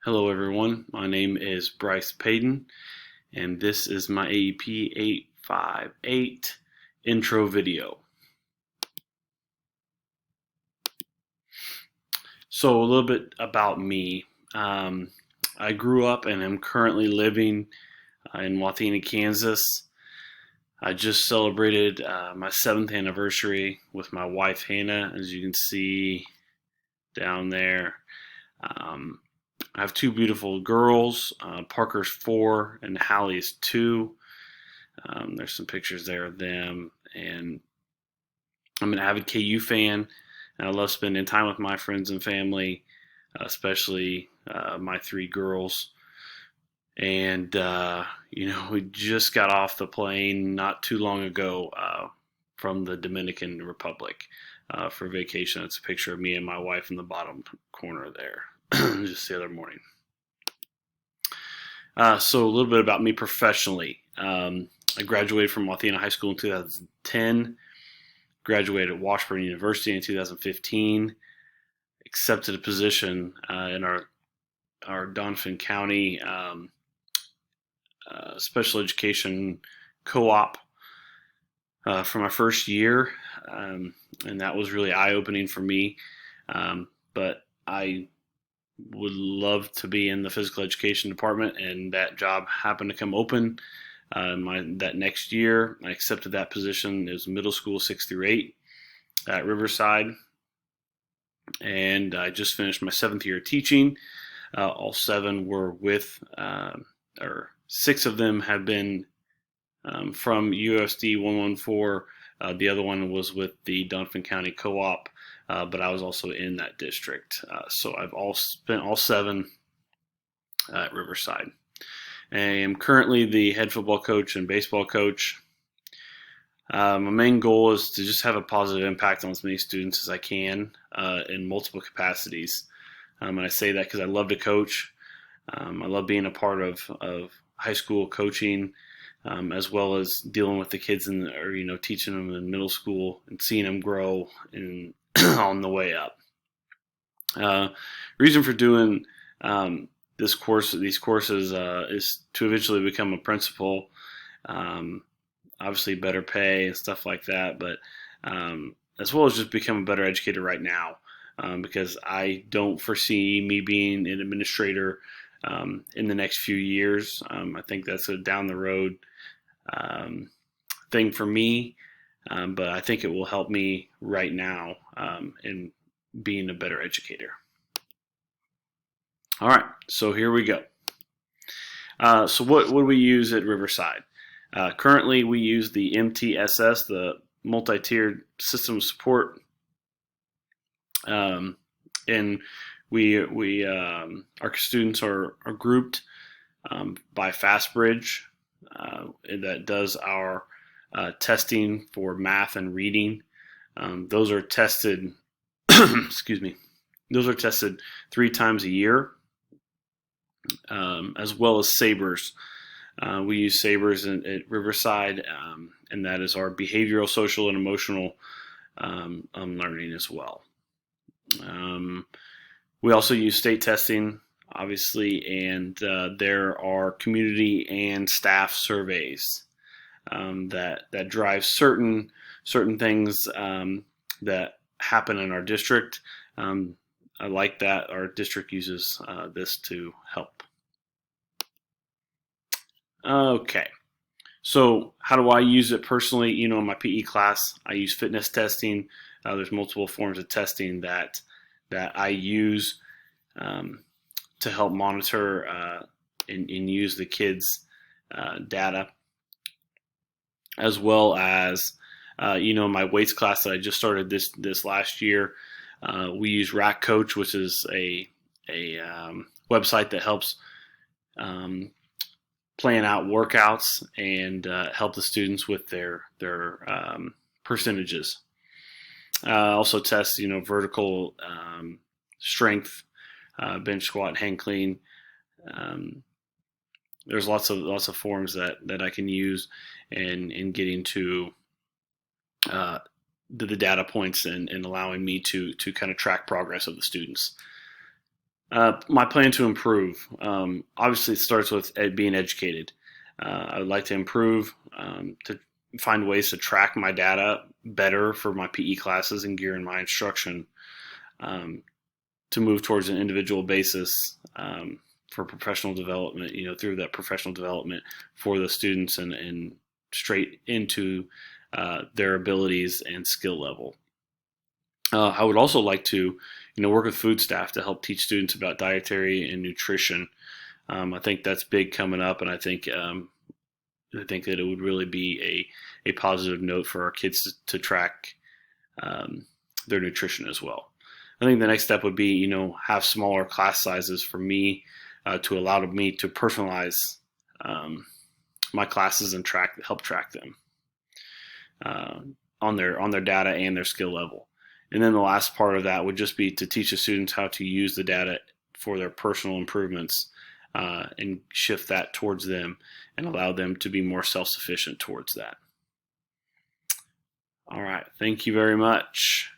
Hello everyone, my name is Bryce Payton and this is my AEP 858 intro video. So a little bit about me. I grew up and am currently living in Wathena, Kansas. I just celebrated my 7th anniversary with my wife Hannah, as you can see down there. I have two beautiful girls. Parker's 4 and Hallie is 2. There's some pictures there of them, and I'm an avid KU fan, and I love spending time with my friends and family, especially my 3 girls. And we just got off the plane not too long ago from the Dominican Republic for vacation. It's a picture of me and my wife in the bottom corner there, just the other morning. So a little bit about me professionally. I graduated from Wathena High School in 2010, graduated at Washburn University in 2015, accepted a position in our Doniphan County special education co-op for my first year, and that was really eye-opening for me. But I would love to be in the physical education department, and that job happened to come open that next year. I accepted that position. It was middle school 6 through 8 at Riverside, and I just finished my 7th year of teaching. All 7 were or 6 of them have been from USD 114. The other one was with the Doniphan County Co-op, but I was also in that district. So I've spent all 7 at Riverside. I am currently the head football coach and baseball coach. My main goal is to just have a positive impact on as many students as I can in multiple capacities. And I say that because I love to coach. I love being a part of high school coaching, as well as dealing with the kids teaching them in middle school and seeing them grow on the way up. Reason for doing these courses is to eventually become a principal. Obviously, better pay and stuff like that, but as well as just become a better educator right now, because I don't foresee me being an administrator in the next few years. I think that's a down the road thing for me, but I think it will help me right now in being a better educator. All right, so here we go. So what do we use at Riverside? Currently, we use the MTSS, the multi-tiered system of support, and our students are grouped by FastBridge that does our testing for math and reading. Those are tested. Excuse me. Those are tested 3 times a year, as well as SABRES. We use SABRES at Riverside, and that is our behavioral, social, and emotional learning as well. We also use state testing, obviously, and there are community and staff surveys that drive certain things that happen in our district. I like that our district uses this to help. Okay, so how do I use it personally? In my PE class, I use fitness testing. There's multiple forms of testing that I use to help monitor and use the kids' data, as well as my weights class that I just started this last year. We use Rack Coach, which is a website that helps plan out workouts and help the students with their percentages. Also test vertical strength, bench, squat, hang clean. There's lots of forms that I can use in getting to the data points and allowing me to kind of track progress of the students. My plan to improve. Obviously, it starts with being educated. I would like to improve, to find ways to track my data better for my PE classes and gear in my instruction, um, to move towards an individual basis, for professional development, through that professional development for the students, and straight into their abilities and skill level. I would also like to, work with food staff to help teach students about dietary and nutrition. I think that's big coming up, and I think that it would really be a positive note for our kids to track um, their nutrition as well. I think the next step would be, have smaller class sizes for me, to allow me to personalize um, my classes and help track them uh, on their data and their skill level. And then the last part of that would just be to teach the students how to use the data for their personal improvements, and shift that towards them and allow them to be more self sufficient towards that. All right. Thank you very much.